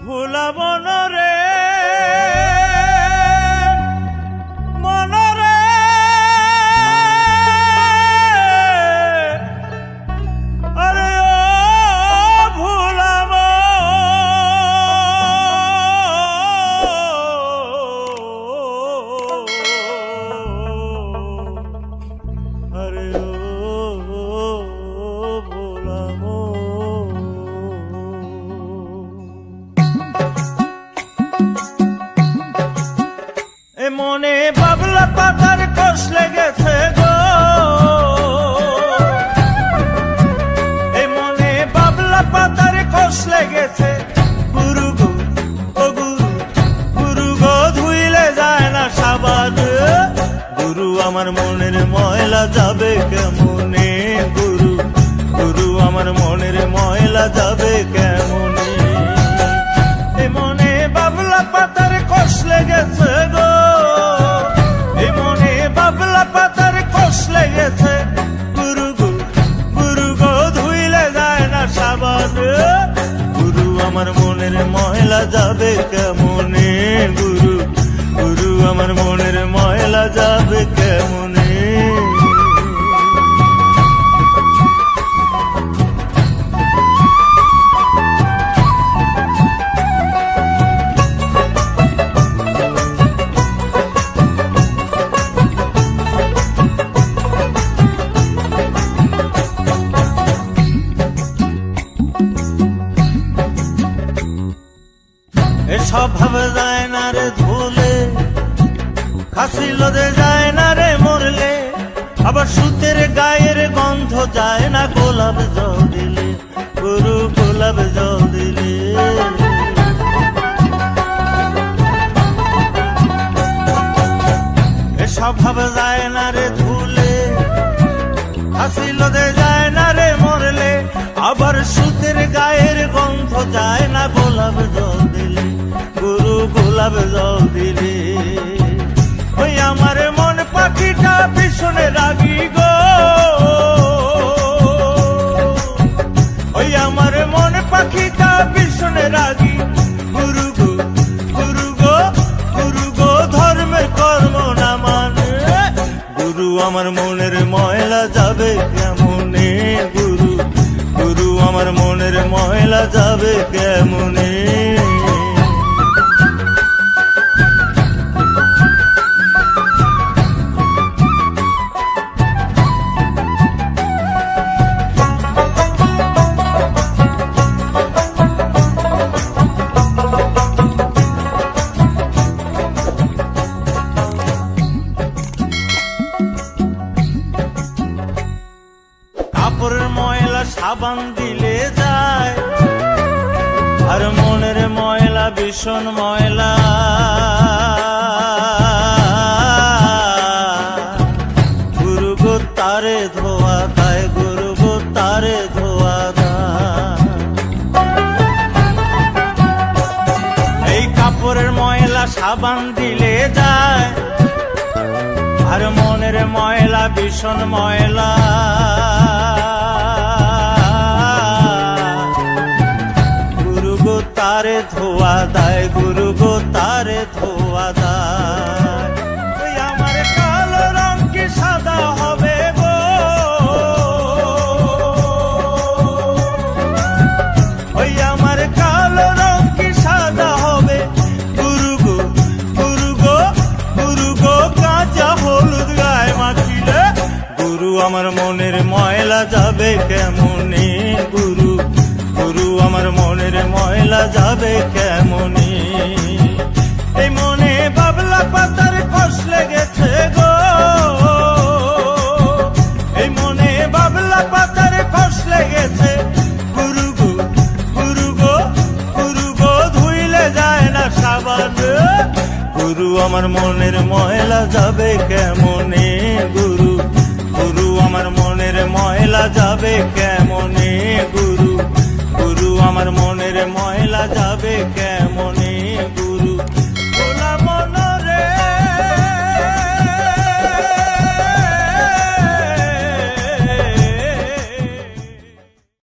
ভুলাবো না রে মনরে আরে ও ভুলাবো আরে ও ভুলাবো মনে বাবলা পাতার কষ লেগেছে গো এই মনে বাবলা পাতার কষ লেগেছে গুরু গো ও গুরু গুরু গো ধুইলে যায় না সাবান গুরু আমার মনের ময়লা যাবে কেমনে গুরু গুরু আমার মনের ময়লা যাবে কেমনে এই মনে বাবলা পাতার কষ লেগেছে গো পাতার কষ লেগেছে গুরু গো ধুইলে যায় না সাবান গুরু আমার মনের ময়লা যাবে কেমনে গুরু গুরু আমার মনের ময়লা যাবে কেমনে স্বভাব যায় না রে ধুলে খাসি লোদে যায় না রে মরলে আবার সুতের গায়ের গন্ধ যায় না গোলাপ জল দিলে গুরু গোলাপ জল দিলে স্বভাব যায় না রে ধুলে খাসি লোদে যায় না রে মরলে আবার সুতের গায়ের গন্ধ যায় না গোলাপ জল দিলে গুরু গোলাপ জল দিলে ওই আমার মন পাখিটা ভীষণে রাগি গো ওই আমার মন পাখিটা ভীষণে রাগি গুরু গো গুরু গো গুরু গো ধর্মের কর্ম না মানে গুরু আমার মনের ময়লা যাবে কেমনে গুরু গুরু আমার মনের ময়লা যাবে কেমনে কাপড়ের ময়লা সাবান দিলে যায় আর মনের ময়লা ভীষণ ময়লা গুরু গো তারে ধোয়া দেয় গুরু গো তারে ধোয়া দেয় এই কাপড়ের ময়লা সাবান দিলে যায় আর মনের ময়লা ভীষণ ময়লা গুরু গো তারে ধোয়া দেয় গুরু গো তারে ধোয়া দেয় ওই আমার কালো রং কি সাদা হবে গো ওই আমার কালো রং কি সাদা হবে গুরু গো গুরু গো গুরু গো কাঁচা হলুদ গায়ে মাখিলে গুরু আমার মনের ময়লা যাবে কেমনে গুরু গুরু আমার মনের ময়লা যাবে কেমনে এই মনে বাবলা পাতার কষ লেগেছে গো এই মনে বাবলা পাতার কষ লেগেছে গুরু গো গুরু গো গুরু গো ধুইলে যায় না সাবান গুরু আমার মনের ময়লা যাবে কেমনে গুরু গুরু আমার মনের ময়লা যাবে কেমনে